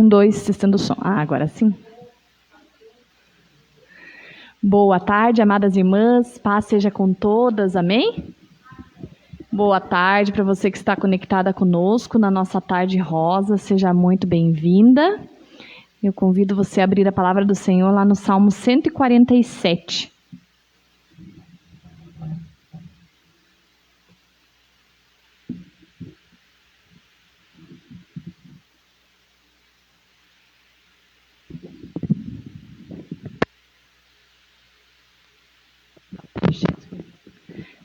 Um, dois, testando o som. Agora sim. Boa tarde, amadas irmãs. Paz seja com todas. Amém? Boa tarde para você que está conectada conosco na nossa tarde rosa. Seja muito bem-vinda. Eu convido você a abrir a palavra do Senhor lá no Salmo 147.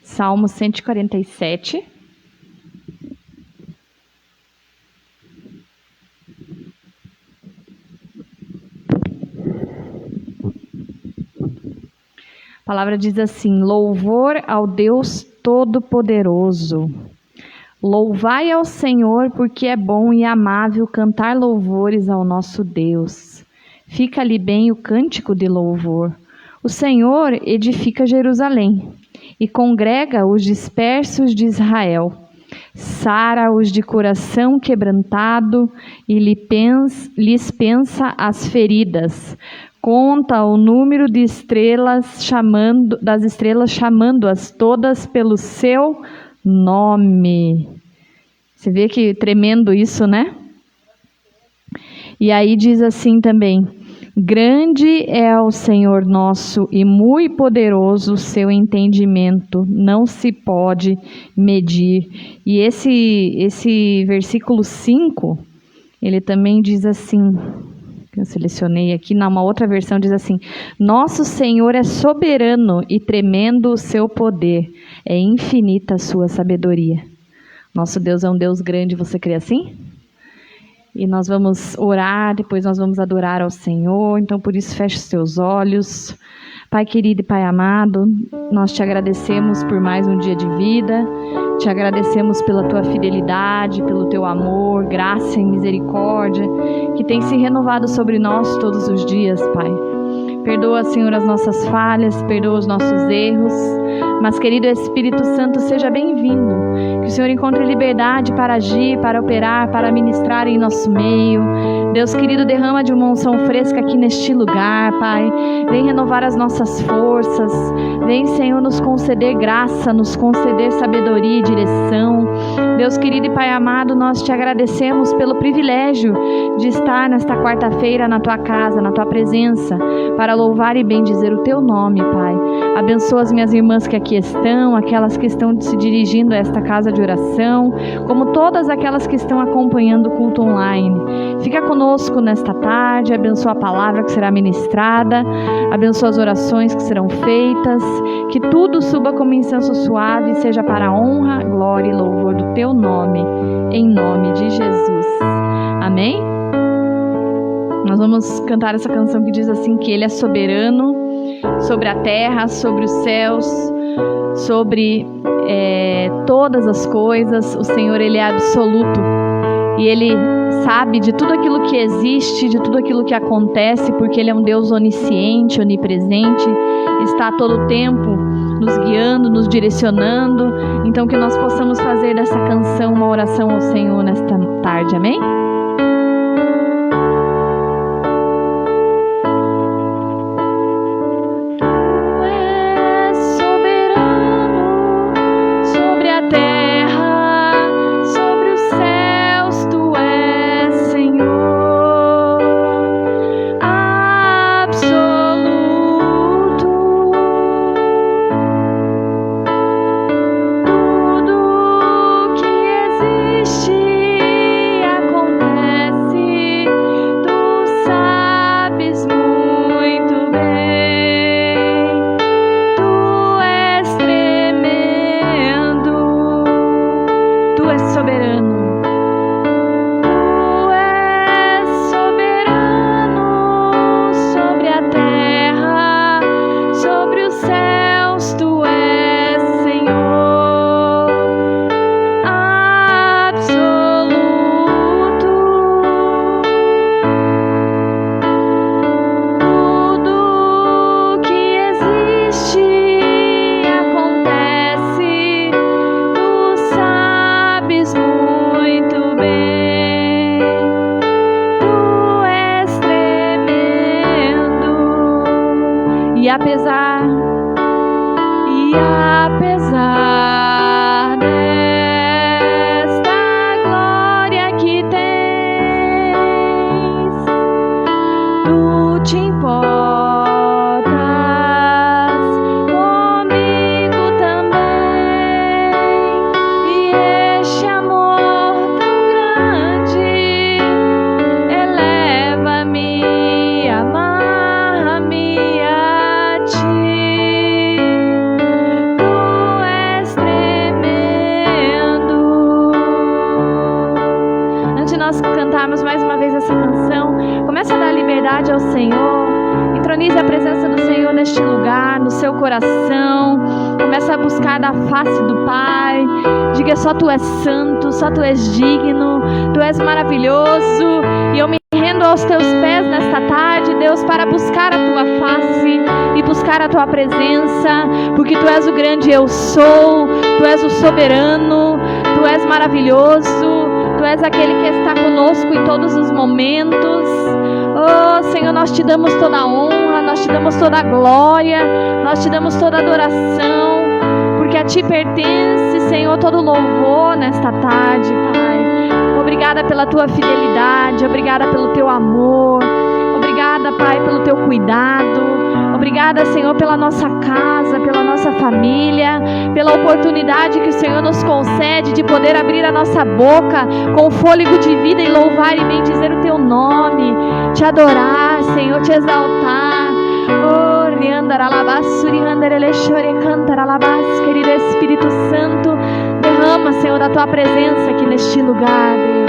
Salmo 147. A palavra diz assim: louvor ao Deus Todo-Poderoso. Louvai ao Senhor, porque é bom e amável cantar louvores ao nosso Deus. Fica-lhe bem o cântico de louvor. O Senhor edifica Jerusalém e congrega os dispersos de Israel. Sara os de coração quebrantado e lhes pensa as feridas. Conta o número de estrelas, chamando-as todas pelo seu nome. Você vê que tremendo isso, né? E aí diz assim também: grande é o Senhor nosso e muito poderoso o seu entendimento, não se pode medir. E esse versículo 5, ele também diz assim, eu selecionei aqui, numa outra versão diz assim: nosso Senhor é soberano e tremendo o seu poder, é infinita a sua sabedoria. Nosso Deus é um Deus grande, você crê assim? E nós vamos orar, depois nós vamos adorar ao Senhor. Então, por isso, feche os seus olhos. Pai querido e Pai amado, nós te agradecemos por mais um dia de vida. Te agradecemos pela tua fidelidade, pelo teu amor, graça e misericórdia, que tem se renovado sobre nós todos os dias, Pai. Perdoa, Senhor, as nossas falhas, perdoa os nossos erros. Mas, querido Espírito Santo, seja bem-vindo. Que o Senhor encontre liberdade para agir, para operar, para ministrar em nosso meio. Deus querido, derrama de uma unção fresca aqui neste lugar, Pai. Vem renovar as nossas forças. Vem, Senhor, nos conceder graça, nos conceder sabedoria e direção. Deus querido e Pai amado, nós te agradecemos pelo privilégio de estar nesta quarta-feira na tua casa, na tua presença, para louvar e bendizer o teu nome, Pai. Abençoa as minhas irmãs que aqui estão, aquelas que estão se dirigindo a esta casa de oração, como todas aquelas que estão acompanhando o culto online. Fica conosco nesta tarde, abençoa a palavra que será ministrada, abençoa as orações que serão feitas, que tudo suba como incenso suave, seja para a honra, glória e louvor do teu nome, em nome de Jesus. Amém? Nós vamos cantar essa canção que diz assim, que Ele é soberano sobre a terra, sobre os céus, sobre todas as coisas. O Senhor, Ele é absoluto e Ele sabe de tudo aquilo que existe, de tudo aquilo que acontece, porque Ele é um Deus onisciente, onipresente, está a todo tempo nos guiando, nos direcionando. Então que nós possamos fazer dessa canção uma oração ao Senhor nesta tarde, amém? apesar desta glória que tens, tu te importas comigo também, e este amor tão grande eleva-me, amarra-me a ti. Nós cantarmos mais uma vez essa canção, comece a dar liberdade ao Senhor, entronize a presença do Senhor neste lugar, no seu coração, comece a buscar da face do Pai, diga: só Tu és santo, só Tu és digno, Tu és maravilhoso, e eu me rendo aos Teus pés nesta tarde, Deus, para buscar a Tua face e buscar a Tua presença, porque Tu és o grande eu sou, Tu és o soberano, Tu és maravilhoso, Tu és aquele que está conosco em todos os momentos. Oh, Senhor, nós Te damos toda a honra, nós Te damos toda a glória, nós Te damos toda a adoração, porque a Ti pertence, Senhor, todo louvor nesta tarde, Pai. Obrigada pela Tua fidelidade, obrigada pelo Teu amor, obrigada, Pai, pelo Teu cuidado. Obrigada, Senhor, pela nossa casa, pela nossa família, pela oportunidade que o Senhor nos concede de poder abrir a nossa boca com fôlego de vida e louvar e bendizer o Teu nome, Te adorar, Senhor, Te exaltar. Oh, querido Espírito Santo, derrama, Senhor, a Tua presença aqui neste lugar, Deus.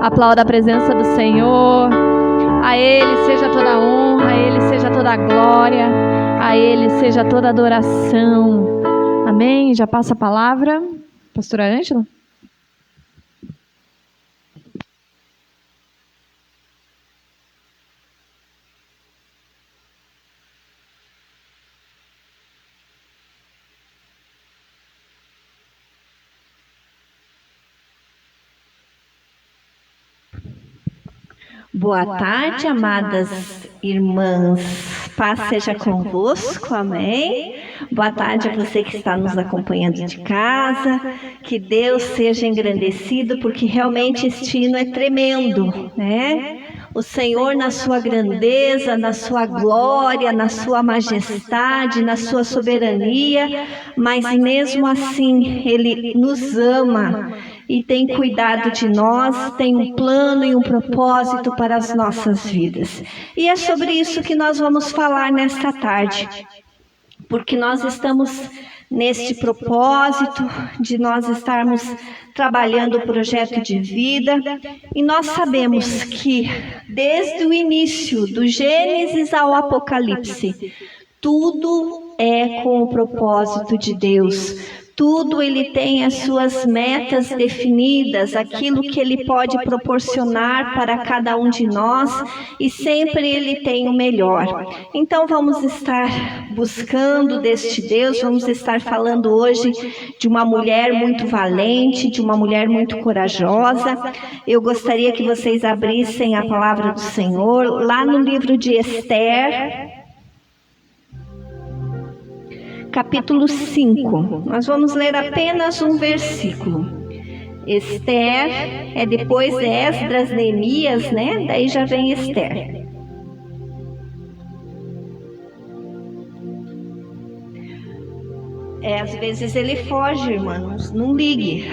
Aplauda a presença do Senhor. A Ele seja toda a honra, a Ele seja toda a glória, a Ele seja toda a adoração. Amém? Já passa a palavra, pastora Ângela. Boa tarde, amadas irmãs. Paz seja convosco, amém? Boa tarde a você que está nos acompanhando de casa. Que Deus seja engrandecido, porque realmente este hino é tremendo, né? O Senhor na sua grandeza, na sua glória, na sua majestade, na sua soberania, mas mesmo assim Ele nos ama e tem cuidado de nós, tem um plano e um propósito para as nossas vidas. E é sobre isso que nós vamos falar nesta tarde, porque nós estamos neste propósito de nós estarmos trabalhando o projeto de vida. E nós sabemos que desde o início, do Gênesis ao Apocalipse, tudo é com o propósito de Deus. Tudo Ele tem as suas metas definidas, aquilo que Ele pode proporcionar para cada um de nós, e sempre Ele tem o melhor. Então vamos estar buscando deste Deus, vamos estar falando hoje de uma mulher muito valente, de uma mulher muito corajosa. Eu gostaria que vocês abrissem a palavra do Senhor lá no livro de Esther, capítulo 5, nós vamos ler apenas um versículo. Esther é depois de Esdras, Neemias, né? Daí já vem Esther. Às vezes ele foge, irmãos, não ligue.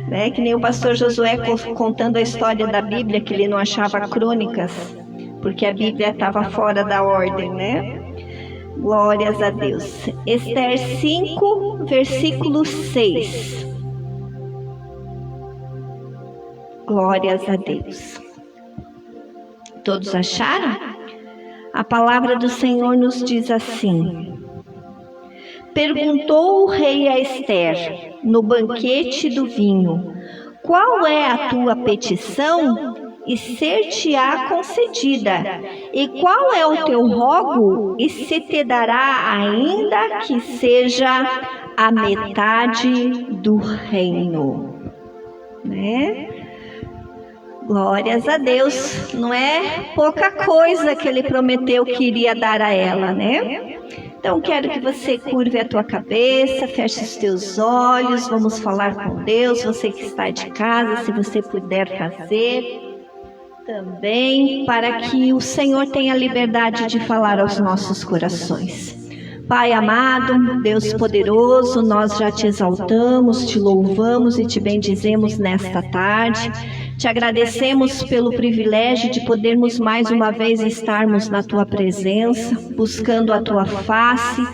Né? Que nem o pastor Josué contando a história da Bíblia, que ele não achava crônicas, porque a Bíblia estava fora da ordem, né? Glórias a Deus. Esther 5, versículo 6. Glórias a Deus. Todos acharam? A palavra do Senhor nos diz assim: perguntou o rei a Esther, no banquete do vinho: qual é a tua petição? E ser-te-á concedida. E qual é o teu rogo? E se te dará, ainda que seja a metade do reino. Né? Glórias a Deus. Não é pouca coisa que Ele prometeu que iria dar a ela, né? Então quero que você curve a tua cabeça, feche os teus olhos, vamos falar com Deus. Você que está de casa, se você puder fazer também, para que o Senhor tenha liberdade de falar aos nossos corações. Pai amado, Deus poderoso, nós já te exaltamos, te louvamos e te bendizemos nesta tarde. Te agradecemos pelo privilégio de podermos mais uma vez estarmos na tua presença, buscando a tua face,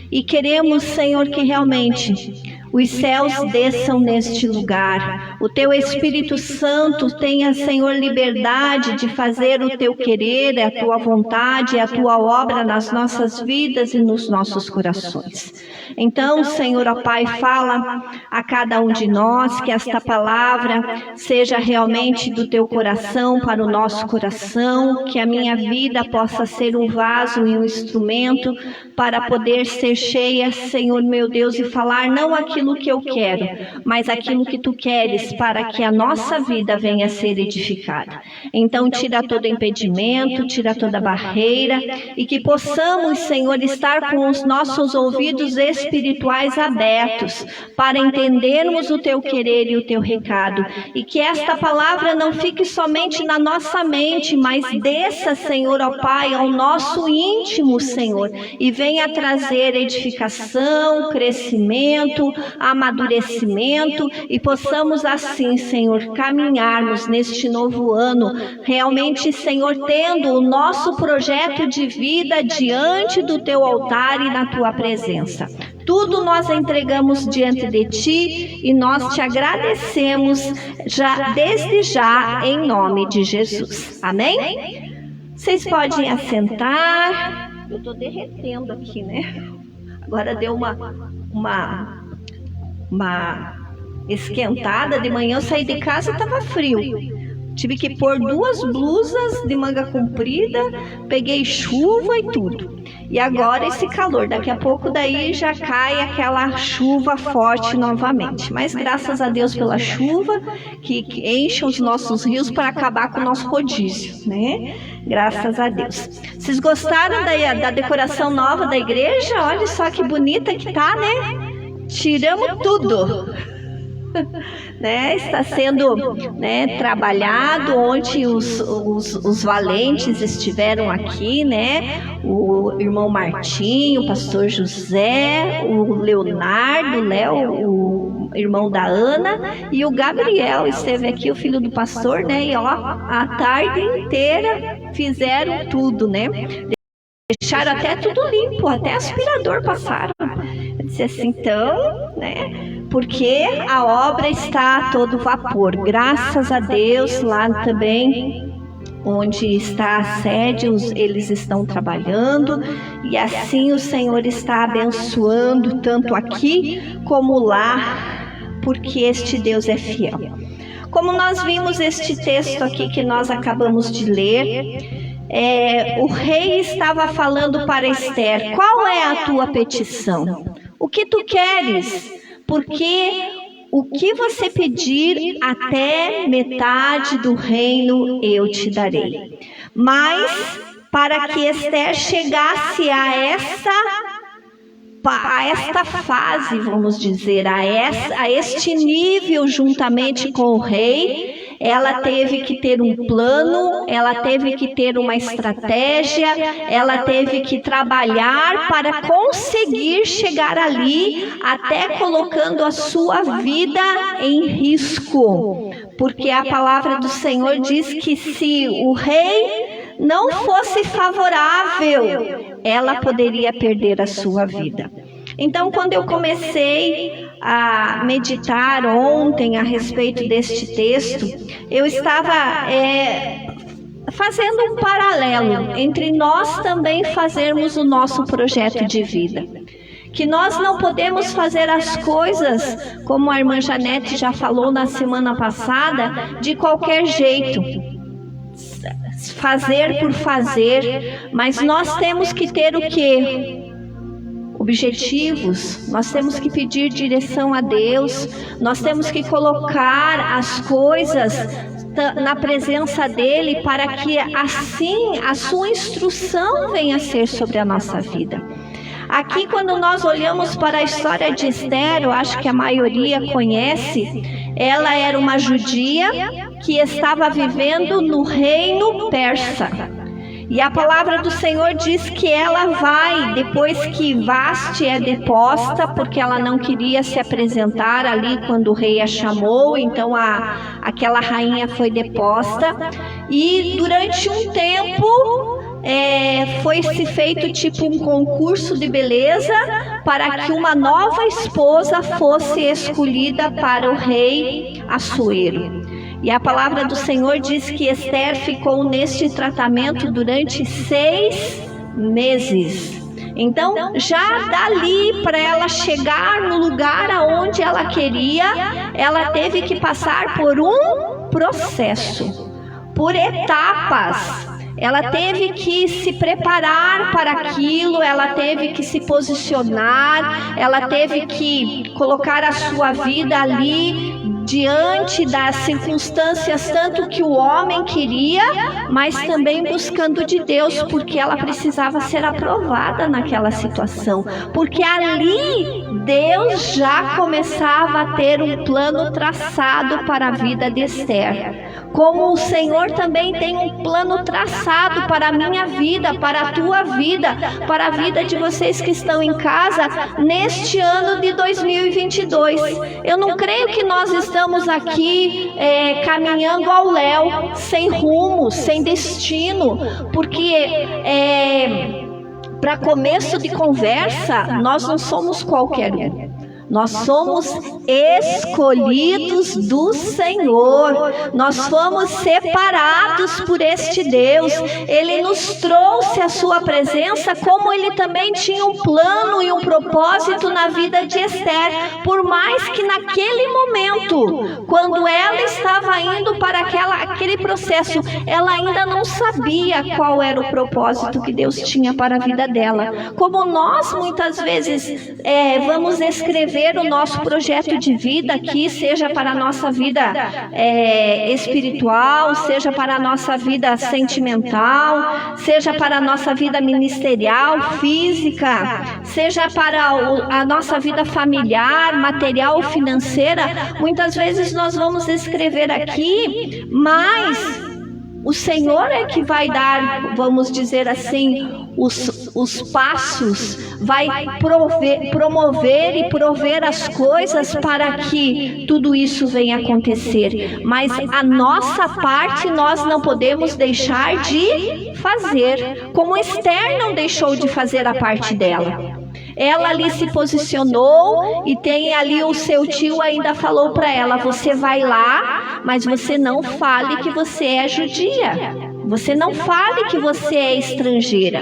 e queremos, Senhor, que realmente os céus desçam neste lugar. O teu Espírito Santo tenha, Senhor, liberdade de fazer o teu querer, a tua vontade, a tua obra nas nossas vidas e nos nossos corações. Então, Senhor, ó Pai, fala a cada um de nós, que esta palavra seja realmente do teu coração para o nosso coração, que a minha vida possa ser um vaso e um instrumento para poder ser cheia, Senhor meu Deus, e falar não aquilo que eu quero, mas aquilo que tu queres, para que a nossa vida venha a ser edificada. Então tira todo impedimento, tira toda barreira, e que possamos, Senhor, estar com os nossos ouvidos espirituais abertos, para entendermos o teu querer e o teu recado, e que esta palavra não fique somente na nossa mente, mas desça, Senhor, ó Pai, ao nosso íntimo, Senhor, e venha trazer edificação, crescimento, amadurecimento, e possamos assim, Senhor, caminharmos neste novo ano, realmente, Senhor, tendo o nosso projeto de vida diante do teu altar e na tua presença. Tudo nós entregamos diante de ti e nós te agradecemos desde já, em nome de Jesus. Amém? Vocês podem assentar. Eu estou derretendo aqui, né? Agora deu uma esquentada. De manhã eu saí de casa e estava frio. Tive que pôr 2 blusas de manga comprida, peguei chuva e tudo. E agora esse calor, daqui a pouco daí já cai aquela chuva forte novamente. Mas graças a Deus pela chuva que enche os nossos rios para acabar com o nosso rodízio, né? Graças a Deus. Vocês gostaram da decoração nova da igreja? Olha só que bonita que tá, né? Tiramos tudo. Né, está sendo, né, trabalhado. Ontem os valentes estiveram aqui, né? O irmão Martinho, o pastor José, o Leonardo, Léo, o irmão da Ana, e o Gabriel esteve aqui, o filho do pastor, né? E ó, a tarde inteira fizeram tudo, né? deixaram até tudo limpo, até aspirador passaram. Eu disse assim, então, né? Porque a obra está a todo vapor. Graças a Deus, lá também onde está a sede, eles estão trabalhando, e assim o Senhor está abençoando tanto aqui como lá, porque este Deus é fiel. Como nós vimos este texto aqui que nós acabamos de ler, o rei estava falando para Esther: qual é a tua petição? O que tu queres? Porque o que você pedir, até metade do reino eu te darei. Mas para que Esther chegasse a esta fase, vamos dizer, a este nível juntamente com o rei, ela teve que ter um plano, ela teve que ter uma estratégia, ela teve que trabalhar para conseguir chegar ali, até colocando a sua vida em risco. Porque a palavra do Senhor diz que se o rei não fosse favorável, ela poderia perder a sua vida. Então, quando eu comecei a meditar ontem a respeito deste texto, eu estava fazendo um paralelo entre nós também fazermos o nosso projeto de vida. Que nós não podemos fazer as coisas, como a irmã Janete já falou na semana passada, de qualquer jeito. Fazer por fazer, mas nós temos que ter o quê? Objetivos, nós temos que pedir direção a Deus, nós temos que colocar as coisas na presença dEle, para que assim a sua instrução venha a ser sobre a nossa vida. Aqui, quando nós olhamos para a história de Esther, eu acho que a maioria conhece, ela era uma judia que estava vivendo no reino persa. E a palavra do Senhor diz que ela vai, depois que Vasti é deposta, porque ela não queria se apresentar ali quando o rei a chamou, então aquela rainha foi deposta. E durante um tempo foi-se feito tipo um concurso de beleza para que uma nova esposa fosse escolhida para o rei Assuero. E a palavra do Senhor diz que Esther ficou neste tratamento durante 6 meses. Então, já dali para ela chegar no lugar aonde ela queria, ela teve que passar por um processo, por etapas. Ela teve que se preparar para aquilo, ela teve que se posicionar, ela teve que colocar a sua vida ali diante das circunstâncias, tanto que o homem queria, mas também buscando de Deus, porque ela precisava ser aprovada naquela situação, porque ali Deus já começava a ter um plano traçado para a vida de Esther. Como o Senhor também tem um plano traçado para a minha vida, para a tua vida, para a vida de vocês que estão em casa neste ano de 2022. Eu não creio que nós estamos aqui caminhando ao léu, sem rumo, sem destino, porque para começo de conversa, nós não somos qualquer um. Nós somos escolhidos do Senhor, nós fomos separados por este Deus. Ele nos trouxe a sua presença, como Ele também tinha um plano e um propósito na vida de Esther. Por mais que naquele momento, quando ela estava indo para aquele processo, ela ainda não sabia qual era o propósito que Deus tinha para a vida dela. Como nós muitas vezes vamos escrever o nosso projeto de vida aqui, seja para a nossa vida espiritual, seja para a nossa vida sentimental, seja para a nossa vida ministerial, física, seja para a nossa vida familiar, material, financeira. Muitas vezes nós vamos escrever aqui, mas o Senhor é que vai dar, vamos dizer assim, os passos, vai promover e prover as coisas para que tudo isso venha acontecer. Mas a nossa parte nós não podemos deixar de fazer, como Esther não deixou de fazer a parte dela. Ela ali se posicionou e tem ali o seu tio ainda falou para ela: você vai lá, mas você não fale que você é judia. Você não fale que você é estrangeira.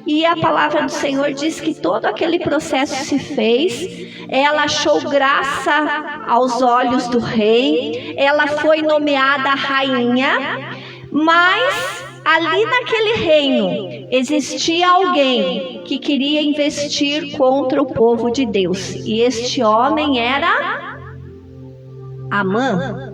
E a palavra do Senhor diz que todo aquele processo se fez. Ela achou graça aos olhos do rei. Ela foi nomeada rainha. Mas ali naquele reino existia alguém que queria investir contra o povo de Deus. E este homem era Amã.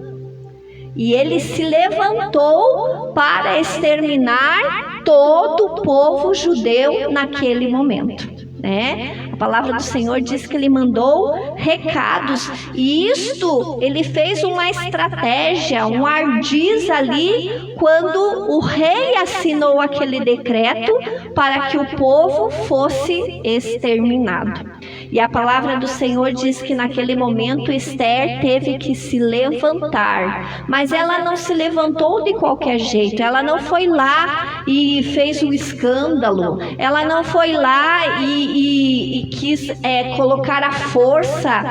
E ele se levantou para exterminar todo o povo judeu naquele momento, né? A palavra do Senhor diz que ele mandou recados, e isto ele fez uma estratégia, um ardiz ali, quando o rei assinou aquele decreto para que o povo fosse exterminado. E a palavra do Senhor diz que naquele momento Esther teve que se levantar. Mas ela não se levantou de qualquer jeito. Ela não foi lá e fez um escândalo. Ela não foi lá e quis colocar à força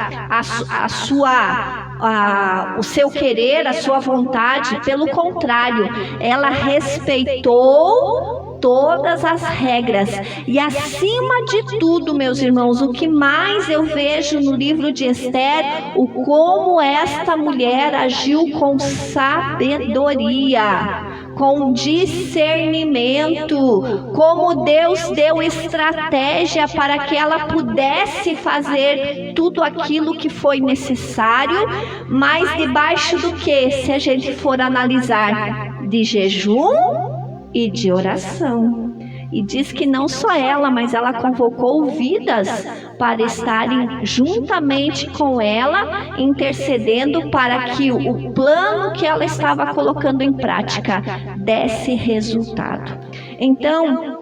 o seu querer, a sua vontade. Pelo contrário, ela respeitou todas as regras. E acima de tudo, meus irmãos, o que mais eu vejo no livro de Esther, o como esta mulher agiu com sabedoria, com discernimento, como Deus deu estratégia para que ela pudesse fazer tudo aquilo que foi necessário, mas debaixo do que, se a gente for analisar, de jejum e de oração. E diz que não só ela, mas ela convocou vidas para estarem juntamente com ela, intercedendo para que o plano que ela estava colocando em prática desse resultado. Então,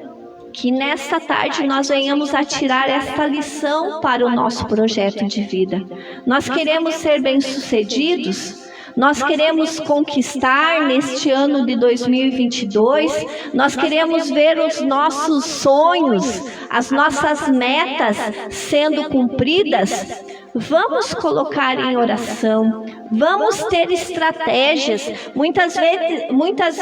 que nesta tarde nós venhamos a tirar esta lição para o nosso projeto de vida. Nós queremos ser bem-sucedidos. Nós queremos conquistar neste ano de 2022, nós queremos ver os nossos sonhos, as nossas metas sendo cumpridas. Vamos colocar em oração, vamos ter estratégias. Muitas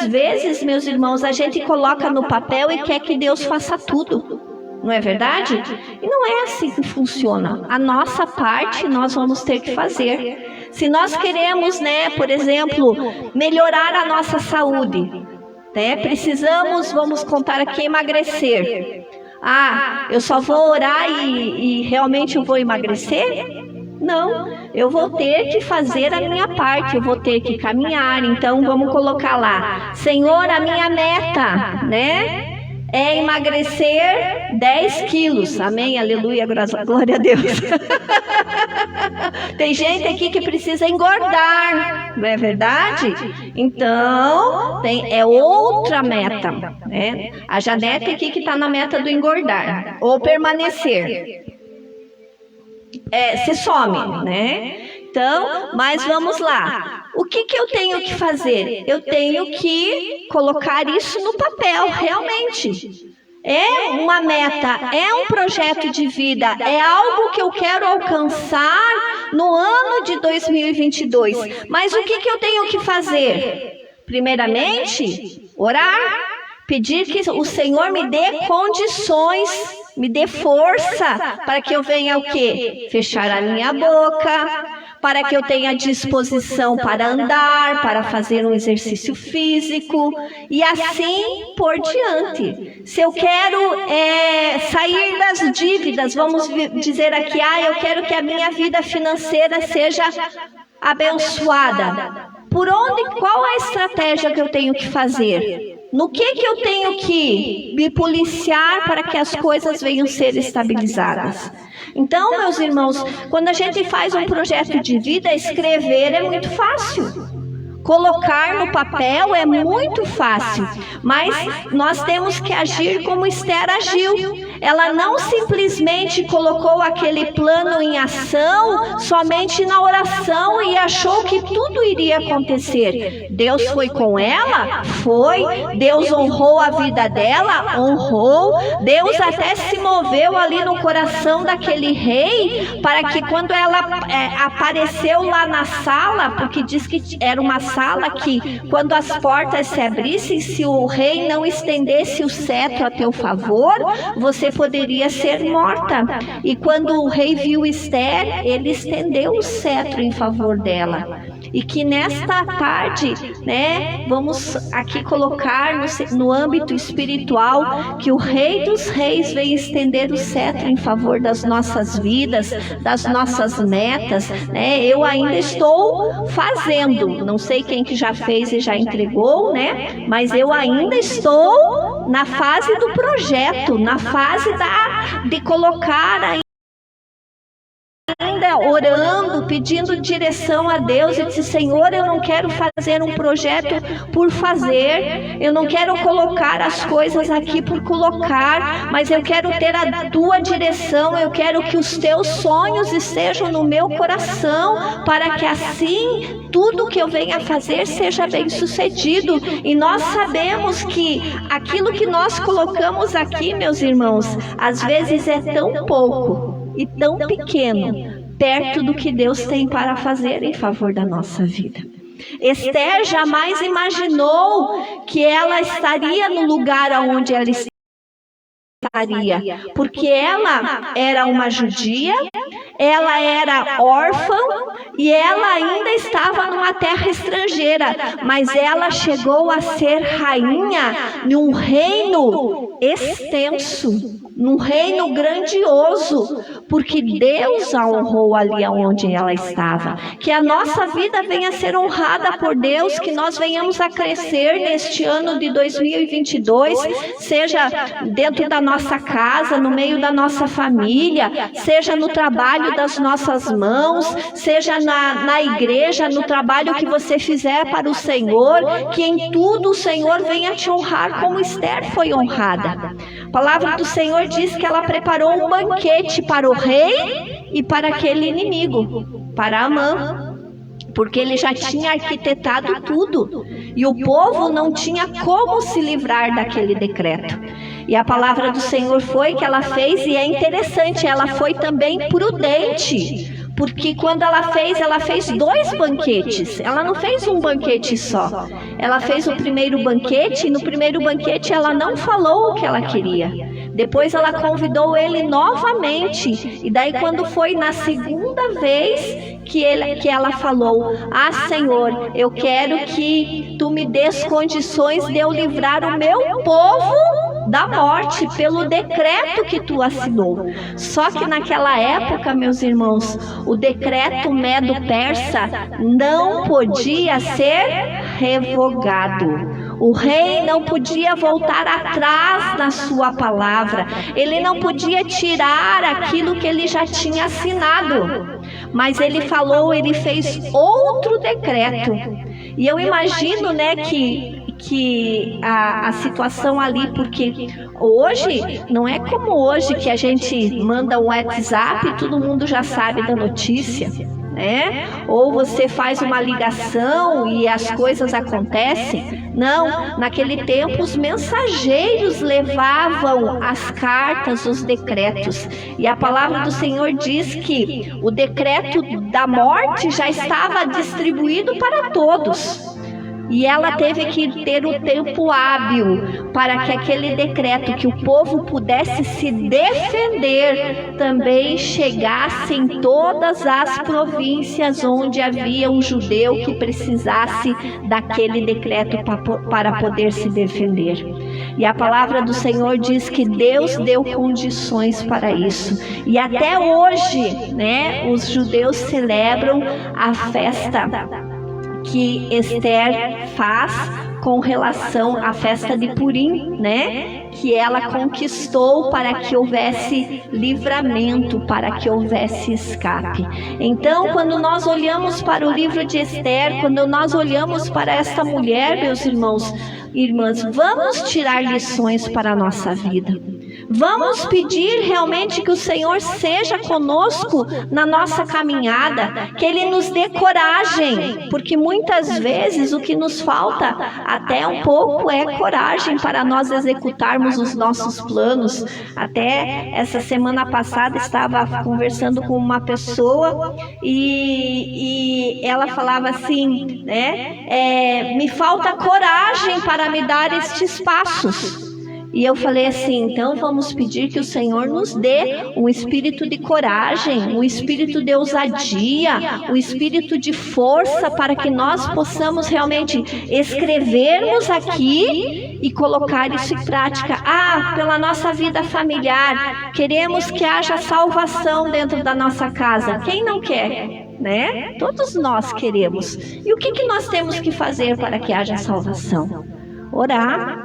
vezes, meus irmãos, a gente coloca no papel e quer que Deus faça tudo. Não é verdade? E não é assim que funciona. A nossa parte nós vamos ter que fazer. Se nós queremos, por exemplo, melhorar a nossa saúde, vamos contar aqui, emagrecer. Eu só vou orar e realmente eu vou emagrecer? Não, eu vou ter que fazer a minha parte, eu vou ter que caminhar. Então vamos colocar lá: Senhor, a minha meta, é emagrecer 10 quilos. Amém, aleluia, glória a Deus. Tem gente aqui que precisa engordar, não é verdade? Então, é outra meta, A Janete aqui que está na meta do engordar, ou permanecer. Se some, Então, mas vamos lá. O que eu tenho que fazer? Eu tenho que colocar isso no papel, realmente. É uma meta, é um projeto de vida, é algo que eu quero alcançar no ano de 2022. Mas o que eu tenho que fazer? Primeiramente, orar, pedir que o Senhor me dê condições, me dê força para que eu venha o quê? Fechar a minha boca, para que eu tenha disposição para andar, para fazer um exercício físico e assim por diante. Se eu quero sair das dívidas, vamos dizer aqui, eu quero que a minha vida financeira seja abençoada. Qual a estratégia que eu tenho que fazer? No que eu tenho que me policiar para que as coisas venham ser estabilizadas? Então, meus irmãos, quando a gente faz um projeto de vida, escrever é muito fácil. Colocar no papel é muito fácil, mas nós temos que agir como Esther agiu. Ela não simplesmente colocou aquele plano em ação somente na oração e achou que tudo iria acontecer. Deus foi com ela? Foi. Deus honrou a vida dela? Honrou. Deus até se moveu ali no coração daquele rei para que quando ela apareceu lá na sala, porque diz que era uma sala que quando as portas se abrissem, se o rei não estendesse o cetro a teu favor, você poderia ser morta. E quando o rei viu Esther, ele estendeu o cetro em favor dela. E que nesta tarde, né, vamos aqui colocar no âmbito espiritual, que o Rei dos Reis vem estender o cetro em favor das nossas vidas, das nossas metas, né? Eu ainda estou fazendo, não sei quem que já fez e já entregou, né? Mas eu ainda estou na fase do projeto, na fase de colocar ainda orando, pedindo direção a Deus. E disse: Senhor, eu não quero fazer um projeto por fazer, eu não quero colocar as coisas aqui por colocar, mas eu quero ter a tua direção, eu quero que os teus sonhos estejam no meu coração, para que assim tudo que eu venha fazer seja bem sucedido. E nós sabemos que aquilo que nós colocamos aqui, meus irmãos, às vezes é tão pouco e tão pequeno perto do que Deus tem para fazer em favor da nossa vida. Esther jamais imaginou que ela estaria no lugar onde ela estaria, porque ela era uma judia, ela era órfã e ela ainda estava numa terra estrangeira, mas ela chegou a ser rainha num reino extenso, num reino grandioso, porque Deus a honrou ali onde ela estava. Que a nossa vida venha a ser honrada por Deus, que nós venhamos a crescer neste ano de 2022, seja dentro da nossa casa, no meio da nossa família, seja no trabalho das nossas mãos, seja na igreja, no trabalho que você fizer para o Senhor, que em tudo o Senhor venha te honrar como Esther foi honrada. A palavra do Senhor diz que ela preparou um banquete para o rei e para aquele inimigo, para Amã, porque ele já tinha arquitetado tudo e o povo não tinha como se livrar daquele decreto. E a palavra do Senhor foi que ela fez, e é interessante, ela foi também prudente, porque quando ela fez 2 banquetes, ela não fez um banquete só. Ela fez o primeiro banquete, e no primeiro banquete ela não falou o que ela queria. Depois ela convidou ele novamente, e daí quando foi na segunda vez que ela falou: ah, Senhor, eu quero que tu me dês condições de eu livrar o meu povo da morte pelo decreto que tu assinou. Só que naquela época, meus irmãos, o decreto medo-persa não podia ser revogado. O rei não podia voltar atrás na sua palavra. Ele não podia tirar aquilo que ele já tinha assinado. Mas ele falou, ele fez outro decreto. E eu imagino, né, que a situação ali, porque hoje, não é como hoje que a gente manda um WhatsApp e todo mundo já sabe da notícia, né? Ou você faz uma ligação e as coisas acontecem. Não, naquele tempo os mensageiros levavam as cartas, os decretos. E a palavra do Senhor diz que o decreto da morte já estava distribuído para todos. E ela teve que ter o tempo hábil para que aquele decreto, que o povo pudesse se defender, também chegasse em todas as províncias onde havia um judeu que precisasse daquele decreto para poder se defender. E a palavra do Senhor diz que Deus deu condições para isso. E até hoje, né, os judeus celebram a festa que Esther faz com relação à festa de Purim, né? Que ela conquistou para que houvesse livramento, para que houvesse escape. Então, quando nós olhamos para o livro de Esther, quando nós olhamos para esta mulher, meus irmãos e irmãs, vamos tirar lições para a nossa vida. Vamos pedir realmente que o Senhor seja conosco na nossa caminhada, que Ele nos dê coragem, porque muitas vezes o que nos falta até um pouco é coragem para nós executarmos os nossos planos. Até essa semana passada estava conversando com uma pessoa e ela falava assim, né? Me falta coragem para me dar estes passos. E eu falei assim, então vamos pedir que o Senhor nos dê um espírito de coragem, um espírito de ousadia, um espírito de força para que nós possamos realmente escrevermos aqui e colocar isso em prática. Pela nossa vida familiar, queremos que haja salvação dentro da nossa casa. Quem não quer? Né? Todos nós queremos. E o que nós temos que fazer para que haja salvação? Orar,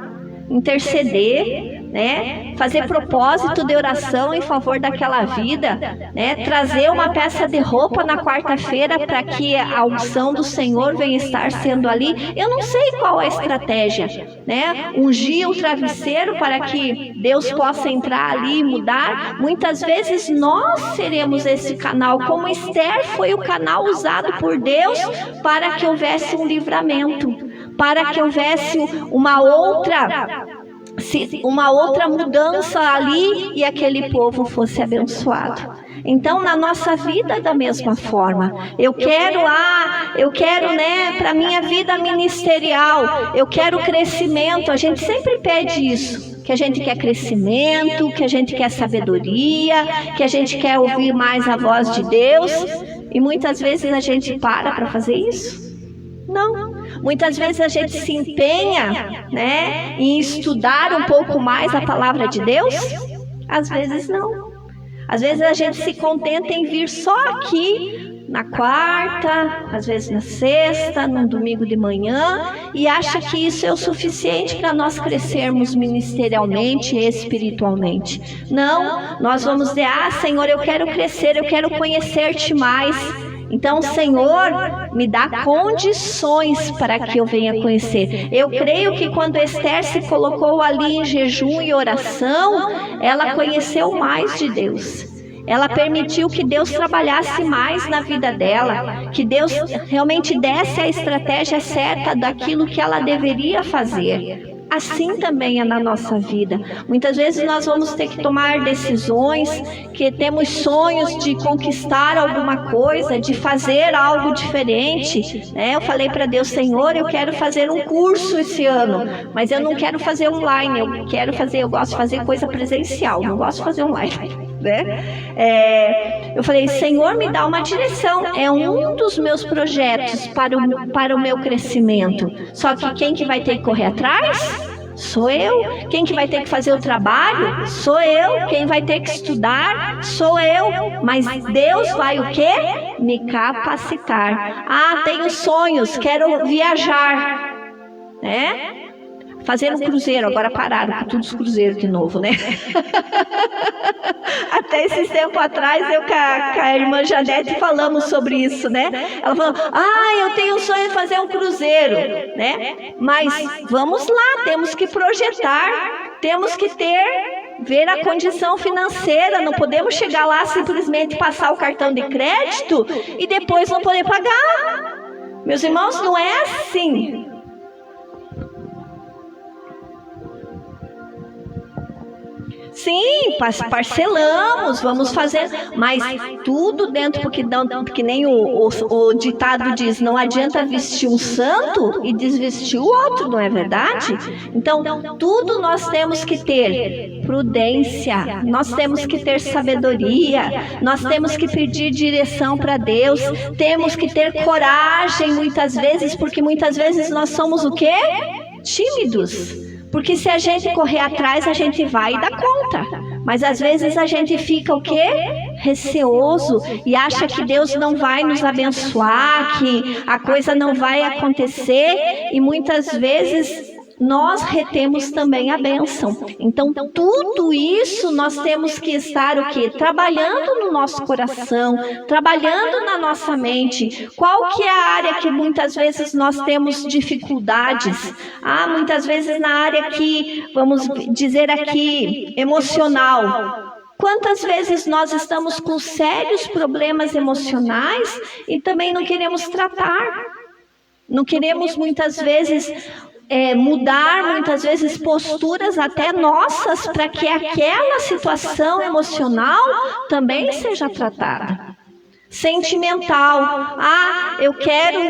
interceder, né? Fazer propósito de oração em favor daquela vida, né? Trazer uma peça de roupa na quarta-feira para que a unção do Senhor venha estar sendo ali. Eu não sei qual é a estratégia, né? Ungir o travesseiro para que Deus possa entrar ali e mudar. Muitas vezes nós seremos esse canal, como Esther foi o canal usado por Deus para que houvesse um livramento, para que houvesse uma outra mudança ali e aquele povo fosse abençoado. Então, na nossa vida da mesma forma, eu quero, né, para minha vida ministerial, eu quero crescimento. A gente sempre pede isso, que a gente quer crescimento, que a gente quer sabedoria, que a gente quer ouvir mais a voz de Deus, e muitas vezes a gente para fazer isso. Não. Muitas vezes a gente se empenha, né, em estudar um pouco mais a palavra de Deus. Às vezes não. Às vezes a gente se contenta em vir só aqui na quarta, às vezes na sexta, no domingo de manhã, e acha que isso é o suficiente para nós crescermos ministerialmente e espiritualmente. Não, nós vamos dizer, Senhor, eu quero crescer, eu quero conhecer-te mais. Então, Senhor, me dá condições para que eu venha conhecer. Eu creio que quando Esther se colocou ali em jejum e oração, ela conheceu mais de Deus. Ela permitiu que Deus trabalhasse mais na vida dela, que Deus realmente desse a estratégia certa daquilo que ela deveria fazer. Assim também é na nossa vida. Muitas vezes nós vamos ter que tomar decisões, que temos sonhos de conquistar alguma coisa, de fazer algo diferente, né? Eu falei para Deus, Senhor, eu quero fazer um curso esse ano, mas eu não quero fazer online, eu gosto de fazer coisa presencial, não gosto de fazer online, né? Eu falei, Senhor, me dá uma direção, é um dos meus projetos para o meu crescimento. Só que quem que vai ter que correr atrás? Sou eu. Quem que vai ter que fazer o trabalho? Sou eu. Quem vai ter que estudar? Sou eu. Mas Deus vai o quê? Me capacitar. Tenho sonhos, quero viajar, né? Fazer um cruzeiro, agora pararam com todos os cruzeiros de novo, né? Até esse tempo atrás, eu com a irmã Janete falamos sobre isso, né? Ela falou, eu tenho um sonho de fazer um cruzeiro, né? Mas vamos lá, temos que projetar, temos que ver a condição financeira, não podemos chegar lá simplesmente passar o cartão de crédito e depois não poder pagar. Meus irmãos, não é assim. Sim, parcelamos, vamos fazer, mas tudo dentro, porque nem o ditado diz, não adianta vestir um santo e desvestir o outro, não é verdade? Então, tudo nós temos que ter prudência, nós temos que ter sabedoria, nós temos que pedir direção para Deus, temos que ter coragem muitas vezes, porque muitas vezes nós somos o quê? Tímidos. Porque se a gente correr atrás, a gente vai dar conta. Mas às vezes a gente fica o quê? receoso e acha que Deus não vai nos abençoar, que a coisa não vai acontecer, e muitas vezes nós retemos também a bênção. Então, tudo isso nós temos que estar o quê? Trabalhando no nosso coração, trabalhando na nossa mente. Qual que é a área que muitas vezes nós temos dificuldades? Muitas vezes na área que, vamos dizer aqui, emocional. Quantas vezes nós estamos com sérios problemas emocionais e também não queremos tratar? Não queremos muitas vezes mudar, muitas vezes, posturas até nossas para que aquela situação emocional também seja tratada. Sentimental. Eu quero,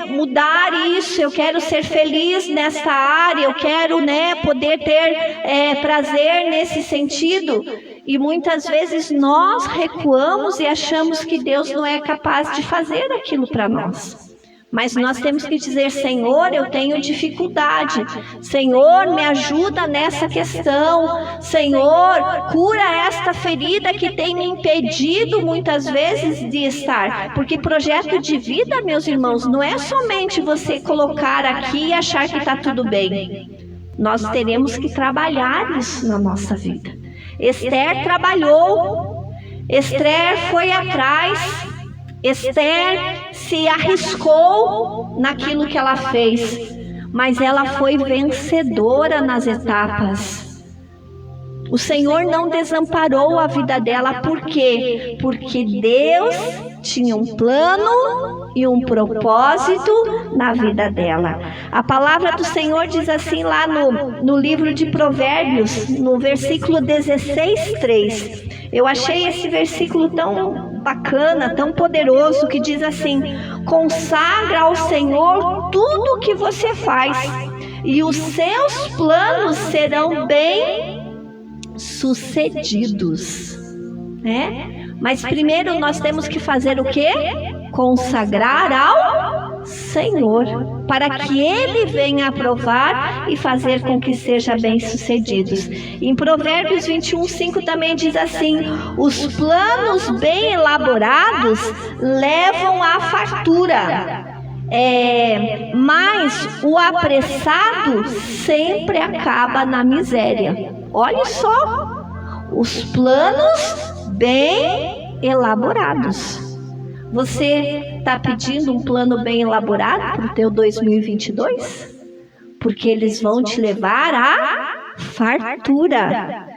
mudar isso, eu quero ser feliz nessa área, eu quero, poder ter prazer nesse sentido. E muitas vezes nós recuamos e achamos que Deus não é capaz de fazer aquilo para nós. Mas nós temos que dizer: Senhor, eu tenho dificuldade. Senhor, me ajuda nessa questão. Senhor, cura esta ferida que tem me impedido muitas vezes de estar. Porque projeto de vida, meus irmãos, não é somente você colocar aqui e achar que está tudo bem. Nós teremos que trabalhar isso na nossa vida. Esther trabalhou. Esther foi atrás. Esther se arriscou naquilo que ela fez, mas ela foi vencedora nas etapas. O Senhor não desamparou a vida dela, por quê? Porque Deus tinha um plano e um propósito na vida dela. A palavra do Senhor diz assim lá no livro de Provérbios, no versículo 16:3. Eu achei esse versículo tão bacana, tão poderoso, que diz assim: consagra ao Senhor tudo o que você faz, e os seus planos serão bem sucedidos. Mas primeiro nós temos que fazer o quê? Consagrar ao Senhor, para que Ele venha aprovar e fazer com que seja bem sucedidos. Em Provérbios 21:5 também diz assim: os planos bem elaborados levam à fartura, mas o apressado sempre acaba na miséria. Olha só, os planos bem elaborados. Você está pedindo um plano bem elaborado para o teu 2022? Porque eles vão te levar à fartura.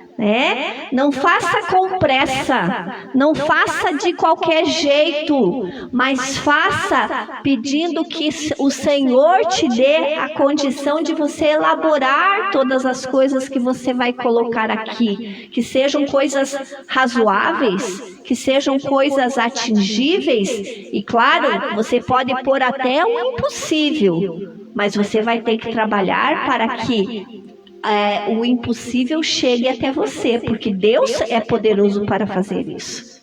Não faça com pressa, não faça de qualquer jeito, mas faça pedindo que o Senhor te dê a condição de você elaborar todas as coisas que você vai colocar aqui, que sejam coisas razoáveis, que sejam coisas atingíveis. E claro, você pode pôr até o impossível, mas você vai ter que trabalhar para que o impossível chegue até você, porque Deus é poderoso para fazer isso.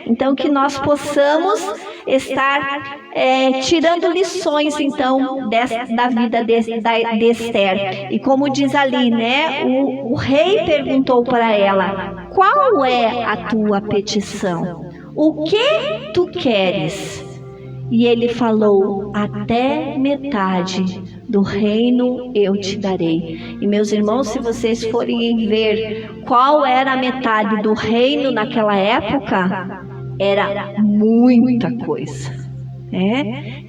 Então, que nós possamos estar tirando lições, então, da vida de Esther. E como diz ali, o rei perguntou para ela: qual é a tua petição? O que tu queres? E ele falou: até metade do reino eu te darei. E meus irmãos, se vocês forem ver qual era a metade do reino naquela época, era muita coisa.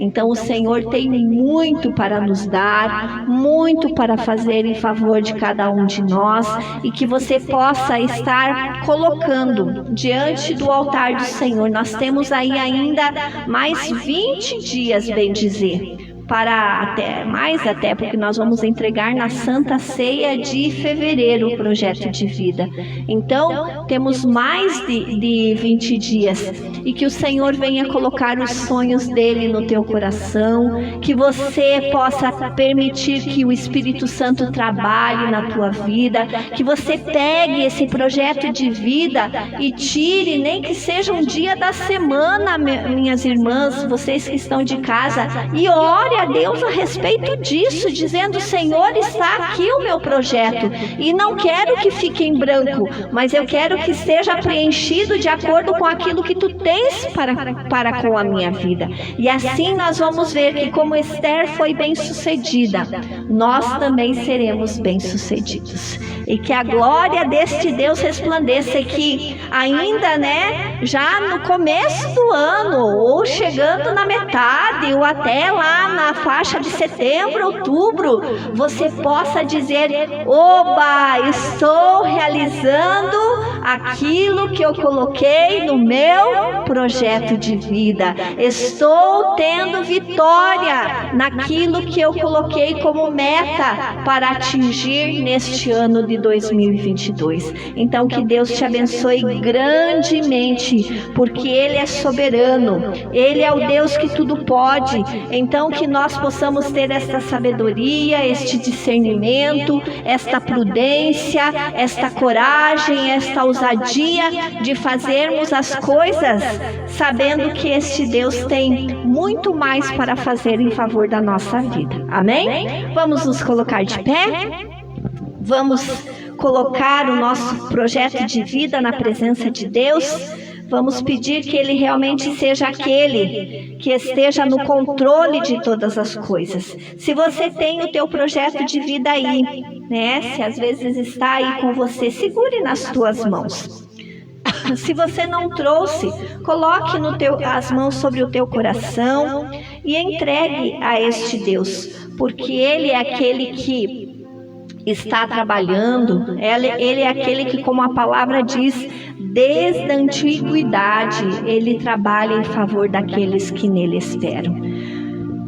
Então o Senhor tem muito para nos dar, muito para fazer em favor de cada um de nós, e que você possa estar colocando diante do altar do Senhor. Nós temos aí ainda mais 20 dias, bem dizer, até porque nós vamos entregar na Santa Ceia de fevereiro o projeto de vida. Então, temos mais de 20 dias, e que o Senhor venha colocar os sonhos dele no teu coração, que você possa permitir que o Espírito Santo trabalhe na tua vida, que você pegue esse projeto de vida e tire, nem que seja um dia da semana, minhas irmãs, vocês que estão de casa, e ore glória a Deus a respeito disso, dizendo: Senhor, está aqui o meu projeto, e não quero que fique em branco, mas eu quero que seja preenchido de acordo com aquilo que tu tens para com a minha vida. E assim nós vamos ver que, como Esther foi bem-sucedida, nós também seremos bem-sucedidos. E que a glória deste Deus resplandeça, que ainda, já no começo do ano, ou chegando na metade, ou até lá na faixa de setembro, outubro, você possa dizer: oba, estou realizando aquilo que eu coloquei no meu projeto de vida. Estou tendo vitória naquilo que eu coloquei como meta para atingir neste ano de 2022. Então, que Deus te abençoe grandemente, porque Ele é soberano, Ele é o Deus que tudo pode. Então, que nós possamos ter esta sabedoria, este discernimento, esta prudência, esta coragem, esta ousadia de fazermos as coisas sabendo que este Deus tem muito mais para fazer em favor da nossa vida. Amém? Vamos nos colocar de pé? Vamos colocar o nosso projeto de vida na presença de Deus. Vamos pedir que Ele realmente seja aquele que esteja no controle de todas as coisas. Se você tem o teu projeto de vida aí, se às vezes está aí com você, segure nas tuas mãos. Se você não trouxe, coloque as mãos sobre o teu coração e entregue a este Deus, porque Ele é aquele que está trabalhando, Ele é aquele que, como a palavra diz, desde a antiguidade, Ele trabalha em favor daqueles que nele esperam.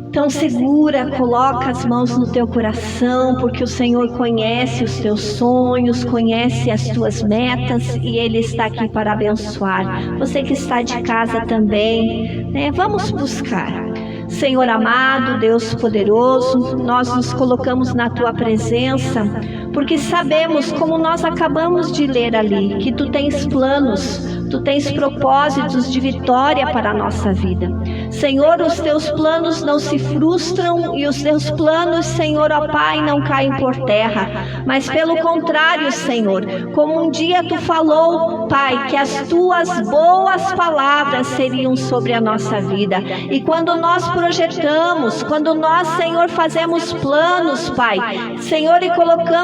Então segura, coloca as mãos no teu coração, porque o Senhor conhece os teus sonhos, conhece as tuas metas, e Ele está aqui para abençoar. Você que está de casa também, vamos buscar. Senhor amado, Deus poderoso, nós nos colocamos na Tua presença, porque sabemos, como nós acabamos de ler ali, que Tu tens planos, Tu tens propósitos de vitória para a nossa vida. Senhor, os Teus planos não se frustram, e os Teus planos, Senhor, ó Pai, não caem por terra, mas pelo contrário, Senhor, como um dia Tu falou, Pai, que as Tuas boas palavras seriam sobre a nossa vida. E quando nós projetamos, quando nós, Senhor, fazemos planos, Pai, Senhor, e colocamos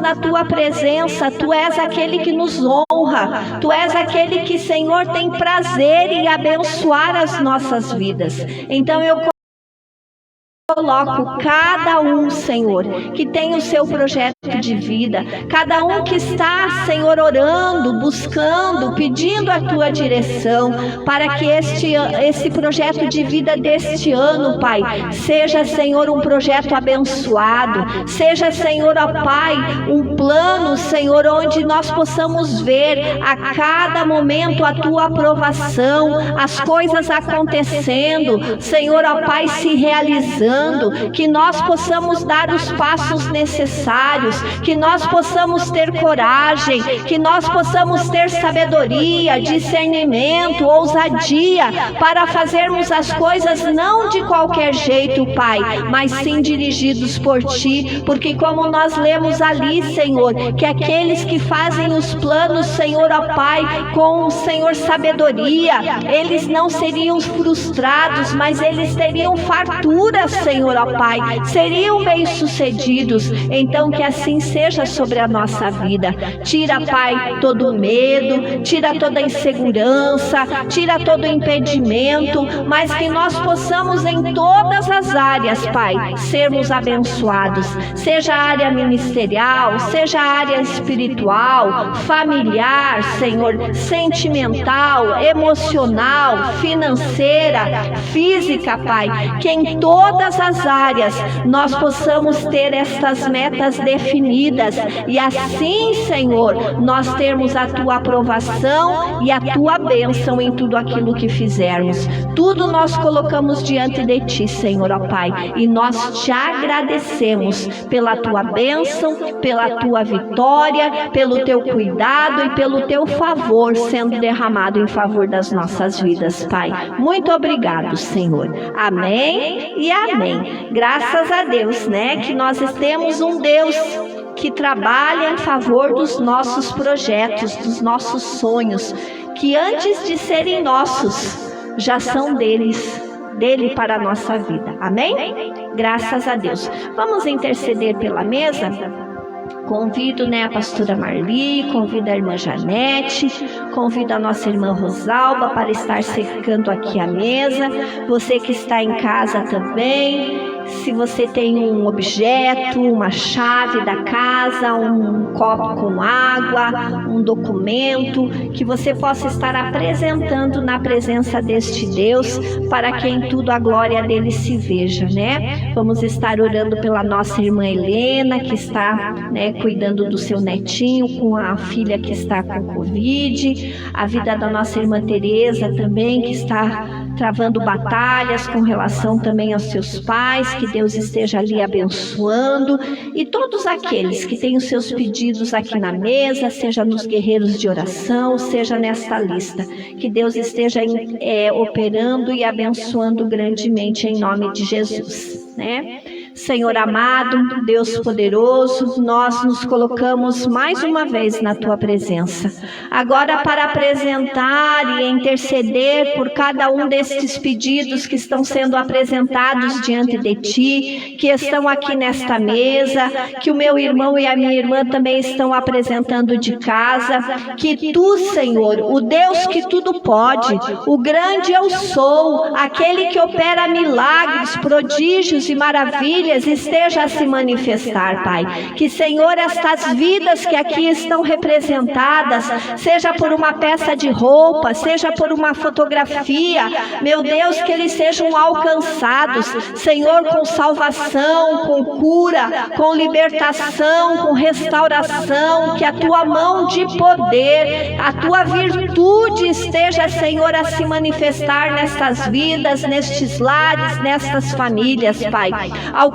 na Tua presença, Tu és aquele que nos honra, Tu és aquele que, Senhor, tem prazer em abençoar as nossas vidas. Então eu coloco cada um, Senhor, que tem o seu projeto de vida, cada um que está, Senhor, orando, buscando, pedindo a Tua direção, para que esse projeto de vida deste ano, Pai, seja, Senhor, um projeto abençoado, seja, Senhor, ó Pai, um plano, Senhor, onde nós possamos ver a cada momento a Tua aprovação, as coisas acontecendo, Senhor, ó Pai, se realizando, que nós possamos dar os passos necessários, que nós possamos ter coragem, que nós possamos ter sabedoria, discernimento, ousadia, para fazermos as coisas não de qualquer jeito, Pai, mas sim dirigidos por Ti, porque como nós lemos ali, Senhor, que aqueles que fazem os planos, Senhor, ó Pai, com, Senhor, sabedoria, eles não seriam frustrados, mas eles teriam fartura, Senhor, ó Pai, seriam bem-sucedidos. Então que assim seja sobre a nossa vida. Tira, Pai, todo medo, tira toda insegurança, tira todo impedimento, mas que nós possamos em todas as áreas, Pai, sermos abençoados, seja a área ministerial, seja a área espiritual, familiar, Senhor, sentimental, emocional, financeira, física, Pai, que em todas as áreas nós possamos ter estas metas definidas definidas, e assim, Senhor, nós termos a tua aprovação e a tua bênção em tudo aquilo que fizermos. Tudo nós colocamos diante de ti, Senhor, ó Pai, e nós te agradecemos pela tua bênção, pela tua vitória, pelo teu cuidado e pelo teu favor sendo derramado em favor das nossas vidas, Pai. Muito obrigado, Senhor. Amém e amém. Graças a Deus, né, que nós temos um Deus que trabalha em favor dos nossos projetos, dos nossos sonhos, que antes de serem nossos, já são dele para a nossa vida. Amém? Graças a Deus. Vamos interceder pela mesa? Convido, a pastora Marli, convido a irmã Janete, convido a nossa irmã Rosalba para estar secando aqui a mesa. Você que está em casa também, se você tem um objeto, uma chave da casa, um copo com água, um documento, que você possa estar apresentando na presença deste Deus, para que em tudo a glória dele se veja, Vamos estar orando pela nossa irmã Helena, que está, cuidando do seu netinho, com a filha que está com Covid, a vida da nossa irmã Tereza também, que está travando batalhas com relação também aos seus pais, que Deus esteja ali abençoando, e todos aqueles que têm os seus pedidos aqui na mesa, seja nos guerreiros de oração, seja nesta lista, que Deus esteja operando e abençoando grandemente em nome de Jesus, Senhor amado, Deus poderoso, nós nos colocamos mais uma vez na tua presença, agora para apresentar e interceder por cada um destes pedidos que estão sendo apresentados diante de ti, que estão aqui nesta mesa, que o meu irmão e a minha irmã também estão apresentando de casa, que tu, Senhor, o Deus que tudo pode, o grande eu sou, aquele que opera milagres, prodígios e maravilhas, esteja a se manifestar, Pai. Que, Senhor, estas vidas que aqui estão representadas, seja por uma peça de roupa, seja por uma fotografia, meu Deus, que eles sejam alcançados, Senhor, com salvação, com cura, com libertação, com restauração, que a tua mão de poder, a tua virtude esteja, Senhor, a se manifestar nestas vidas, nestes lares, nestas famílias, Pai.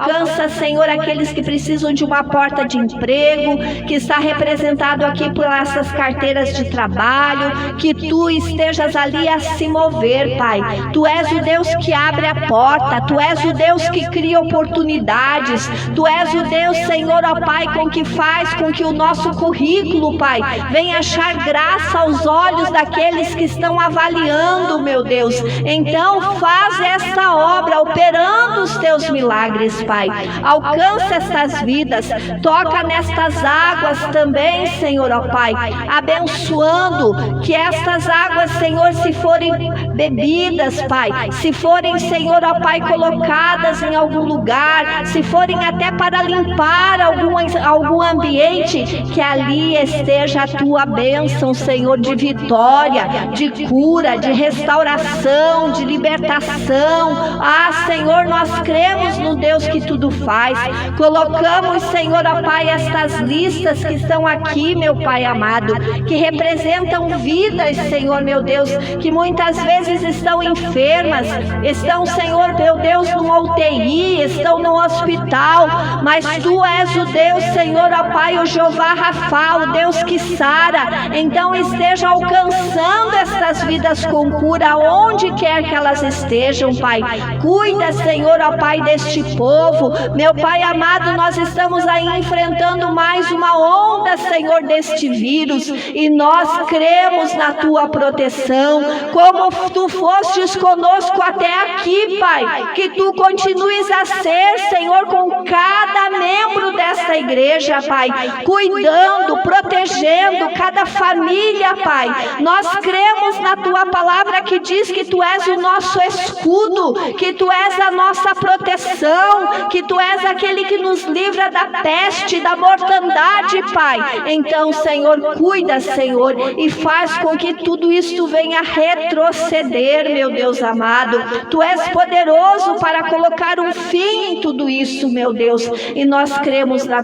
Alcança, Senhor, aqueles que precisam de uma porta de emprego, que está representado aqui por essas carteiras de trabalho, que tu estejas ali a se mover, Pai. Tu és o Deus que abre a porta, tu és o Deus que cria oportunidades, tu és o Deus, Senhor, ó Pai, com que faz com que o nosso currículo, Pai, venha achar graça aos olhos daqueles que estão avaliando, meu Deus. Então faz esta obra, operando os teus milagres, Pai. Alcança estas vidas, toca nestas águas também, Senhor, ó Pai, abençoando que estas águas, Senhor, se forem bebidas, Pai, se forem, Senhor, ó Pai, colocadas em algum lugar, se forem até para limpar algum ambiente, que ali esteja a tua bênção, Senhor, de vitória, de cura, de restauração, de libertação. Senhor, nós cremos no Deus que tudo faz. Colocamos, Senhor, ó Pai, estas listas que estão aqui, meu Pai amado, que representam vidas, Senhor, meu Deus, que muitas vezes estão enfermas, estão, Senhor, meu Deus, numa UTI, estão no hospital, mas tu és o Deus, Senhor, ó Pai, o Jeová Rafa, o Deus que sara. Então esteja alcançando estas vidas com cura, onde quer que elas estejam, Pai. Cuida, Senhor, ó Pai, deste povo. Meu Pai amado, nós estamos aí enfrentando mais uma onda, Senhor, deste vírus, e nós cremos na tua proteção, como tu fostes conosco até aqui, Pai, que tu continues a ser, Senhor, com cada membro desta igreja, Pai, cuidando, protegendo cada família, Pai. Nós cremos na tua palavra que diz que tu és o nosso escudo, que tu és a nossa proteção, que tu és aquele que nos livra da peste, da mortandade, Pai. Então, Senhor, cuida, Senhor, e faz com que tudo isto venha retroceder, meu Deus amado. Tu és poderoso para colocar um fim em tudo isso, meu Deus, e nós cremos na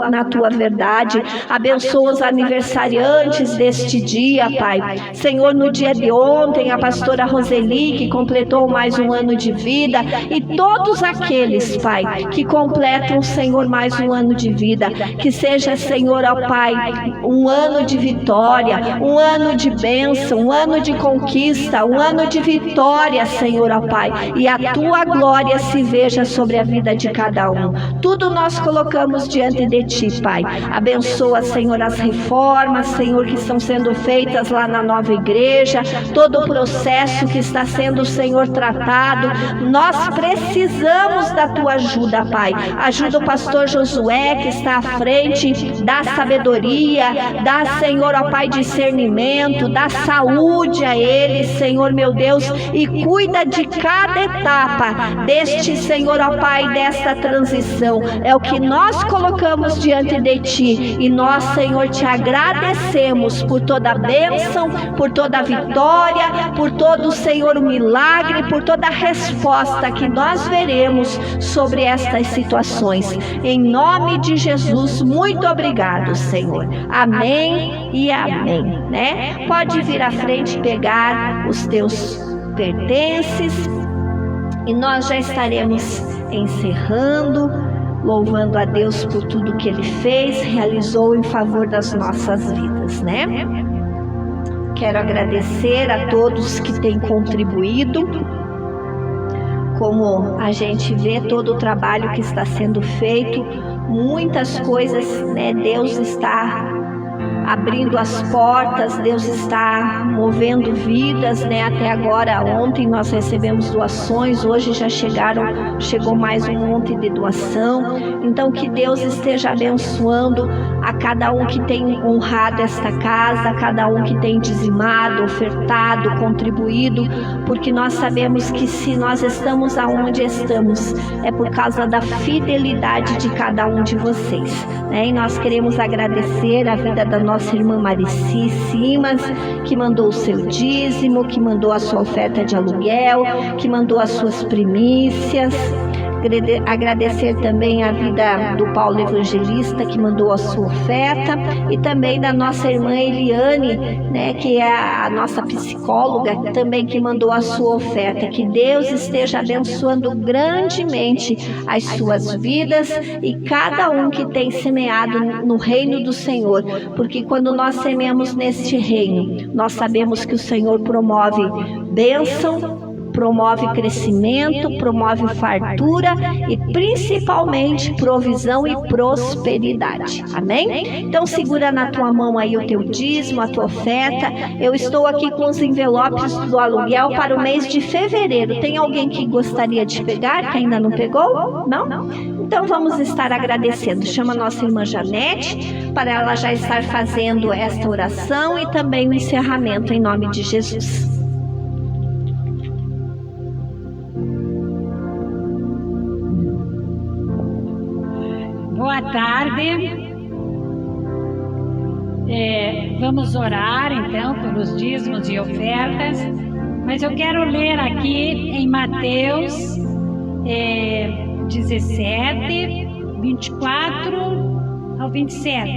na tua verdade. Abençoa os aniversariantes deste dia, Pai. Senhor, no dia de ontem, a pastora Roseli, que completou mais um ano de vida, e todos aqueles, Pai, que completam, Senhor, mais um ano de vida. Que seja, Senhor, ó Pai, um ano de vitória, um ano de bênção, um ano de conquista, um ano de vitória, Senhor, ó Pai. E a tua glória se veja sobre a vida de cada um. Tudo nós colocamos diante de ti, Pai. Abençoa, Senhor, as reformas, Senhor, que estão sendo feitas lá na nova igreja, todo o processo que está sendo, Senhor, tratado. Nós precisamos da tua ajuda, Pai. Ajuda o pastor Josué, que está à frente, dá sabedoria, dá, Senhor, ó Pai, discernimento, dá saúde a ele, Senhor, meu Deus, e cuida de cada etapa deste, Senhor, ó Pai, desta transição. É o que nós colocamos diante de ti, e nós, Senhor, te agradecemos por toda a bênção, por toda a vitória, por todo, Senhor, o milagre, por toda a resposta que nós veremos sobre estas situações. Em nome de Jesus, muito obrigado, Senhor. Amém e amém, né? Pode vir à frente pegar os teus pertences e nós já estaremos encerrando, louvando a Deus por tudo que Ele fez, realizou em favor das nossas vidas, né? Quero agradecer a todos que têm contribuído. Como a gente vê todo o trabalho que está sendo feito, muitas coisas, né? Deus está abrindo as portas, Deus está movendo vidas, né? Até agora, ontem nós recebemos doações, hoje já chegou mais um monte de doação. Então que Deus esteja abençoando a cada um que tem honrado esta casa, a cada um que tem dizimado, ofertado, contribuído, porque nós sabemos que se nós estamos aonde estamos, é por causa da fidelidade de cada um de vocês, né? E nós queremos agradecer a vida da nossa irmã Marici Simas, que mandou o seu dízimo, que mandou a sua oferta de aluguel, que mandou as suas primícias. Agradecer também a vida do Paulo Evangelista, que mandou a sua oferta, e também da nossa irmã Eliane, né, que é a nossa psicóloga, também que mandou a sua oferta. Que Deus esteja abençoando grandemente as suas vidas e cada um que tem semeado no reino do Senhor, porque quando nós semeamos neste reino, nós sabemos que o Senhor promove bênção, promove crescimento, promove fartura e principalmente provisão e prosperidade. Amém? Então segura na tua mão aí o teu dízimo, a tua oferta. Eu estou aqui com os envelopes do aluguel para o mês de fevereiro. Tem alguém que gostaria de pegar, que ainda não pegou? Não? Então vamos estar agradecendo. Chama a nossa irmã Janete para ela já estar fazendo esta oração e também o encerramento em nome de Jesus. Boa tarde. Vamos orar então pelos dízimos e ofertas, mas eu quero ler aqui em Mateus 17, 24 ao 27.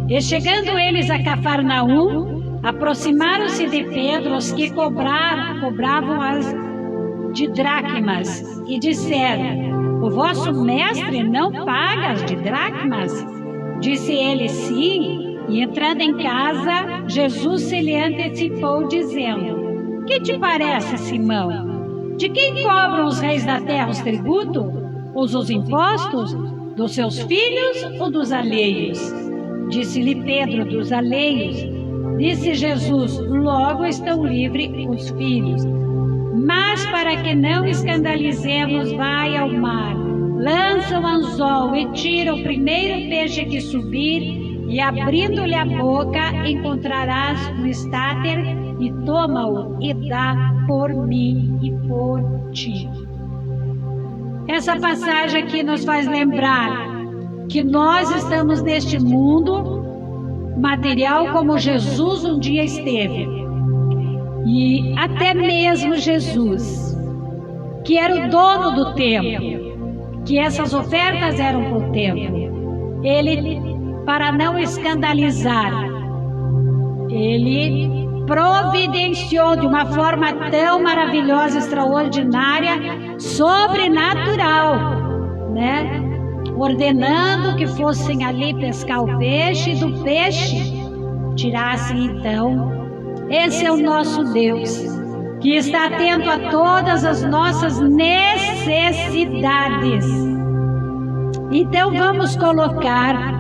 E chegando eles a Cafarnaum, aproximaram-se de Pedro os que cobravam as de dracmas e disseram: o vosso mestre não paga as de dracmas? Disse ele: sim. E entrando em casa, Jesus se lhe antecipou, dizendo: que te parece, Simão? De quem cobram os reis da terra os tributos? Os impostos? Dos seus filhos ou dos alheios? Disse-lhe Pedro: dos alheios. Disse Jesus: logo estão livres os filhos. Mas para que não escandalizemos, vai ao mar, lança o anzol e tira o primeiro peixe que subir, e abrindo-lhe a boca encontrarás um estáter, e toma-o e dá por mim e por ti. Essa passagem aqui nos faz lembrar que nós estamos neste mundo material como Jesus um dia esteve. E até mesmo Jesus, que era o dono do tempo, que essas ofertas eram para o tempo, Ele, para não escandalizar, ele providenciou de uma forma tão maravilhosa, extraordinária, sobrenatural, né? Ordenando que fossem ali pescar o peixe, e do peixe tirassem então. Esse é o nosso Deus, que está atento a todas as nossas necessidades. Então vamos colocar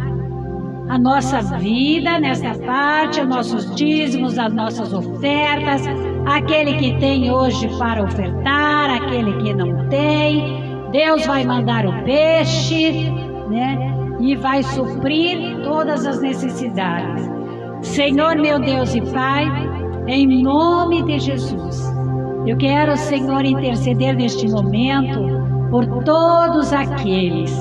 a nossa vida nesta parte, os nossos dízimos, as nossas ofertas, aquele que tem hoje para ofertar, aquele que não tem. Deus vai mandar o peixe, né? E vai suprir todas as necessidades. Senhor, meu Deus e Pai, em nome de Jesus, eu quero, Senhor, interceder neste momento por todos aqueles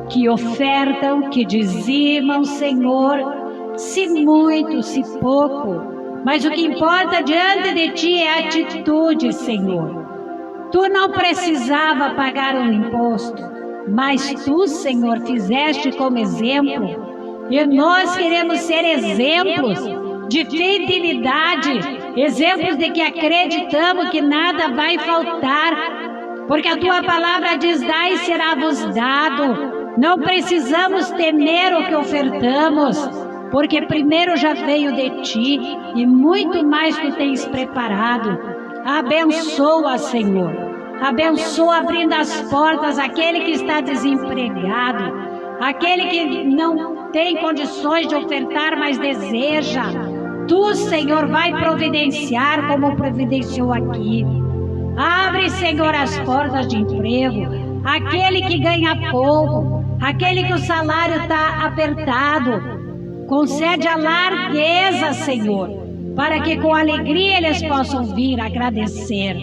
que ofertam, que dizimam, Senhor, se muito, se pouco, mas o que importa diante de Ti é a atitude, Senhor. Tu não precisava pagar um imposto, mas Tu, Senhor, fizeste como exemplo, e nós queremos ser exemplos de fidelidade, exemplos de que acreditamos que nada vai faltar, porque a Tua palavra diz: dai e será-vos dado. Não precisamos temer o que ofertamos, porque primeiro já veio de Ti e muito mais Tu tens preparado. Abençoa, Senhor. Abençoa abrindo as portas àquele que está desempregado, aquele que não tem condições de ofertar, mas deseja. Tu, Senhor, vai providenciar como providenciou aqui. Abre, Senhor, as portas de emprego. Aquele que ganha pouco, aquele que o salário está apertado, concede a largueza, Senhor, para que com alegria eles possam vir agradecer.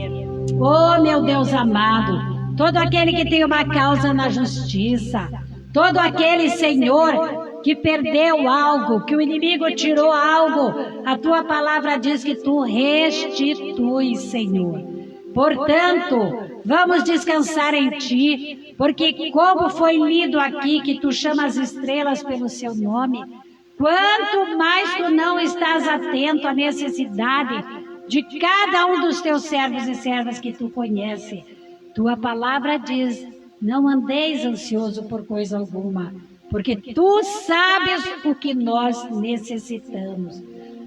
Oh, meu Deus amado, todo aquele que tem uma causa na justiça, todo aquele, Senhor, que perdeu algo, que o inimigo tirou algo, a Tua palavra diz que Tu restituis, Senhor. Portanto, vamos descansar em Ti, porque como foi lido aqui que Tu chamas as estrelas pelo Seu nome, quanto mais Tu não estás atento à necessidade de cada um dos Teus servos e servas que Tu conhece. Tua palavra diz: não andeis ansioso por coisa alguma, porque Tu sabes o que nós necessitamos.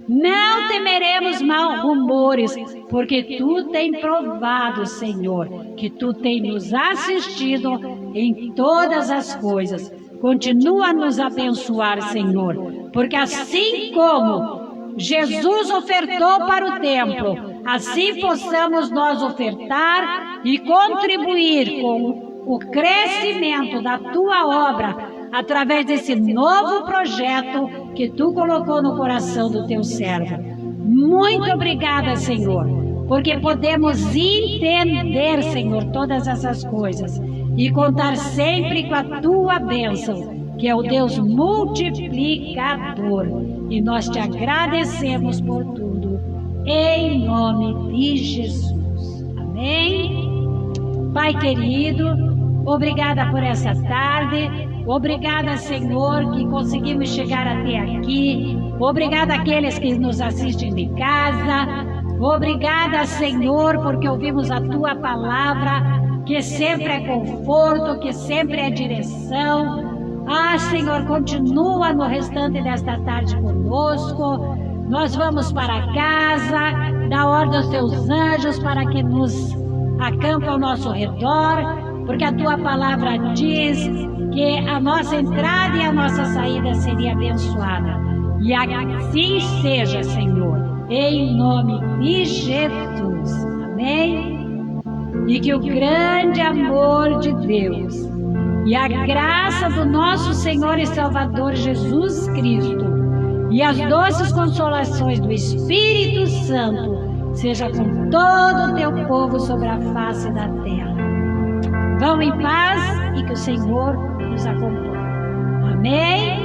Não temeremos mal rumores, porque Tu tem provado, Senhor, que Tu tem nos assistido em todas as coisas. Continua a nos abençoar, Senhor, porque assim como Jesus ofertou para o templo, assim possamos nós ofertar e contribuir com o crescimento da Tua obra, através desse novo projeto que Tu colocou no coração do Teu servo. Muito obrigada, Senhor, porque podemos entender, Senhor, todas essas coisas e contar sempre com a Tua bênção, que é o Deus multiplicador. E nós Te agradecemos por tudo, em nome de Jesus. Amém? Pai querido, obrigada por essa tarde. Obrigada, Senhor, que conseguimos chegar até aqui. Obrigada àqueles que nos assistem de casa. Obrigada, Senhor, porque ouvimos a Tua palavra, que sempre é conforto, que sempre é direção. Ah, Senhor, continua no restante desta tarde conosco. Nós vamos para casa, dá ordem aos Teus anjos para que nos acampem ao nosso redor, porque a Tua palavra diz que a nossa entrada e a nossa saída seria abençoada. E assim seja, Senhor, em nome de Jesus. Amém? E que o grande amor de Deus e a graça do nosso Senhor e Salvador Jesus Cristo e as doces consolações do Espírito Santo seja com todo o Teu povo sobre a face da terra. Vão em paz e que o Senhor nos acompanhe. Amém?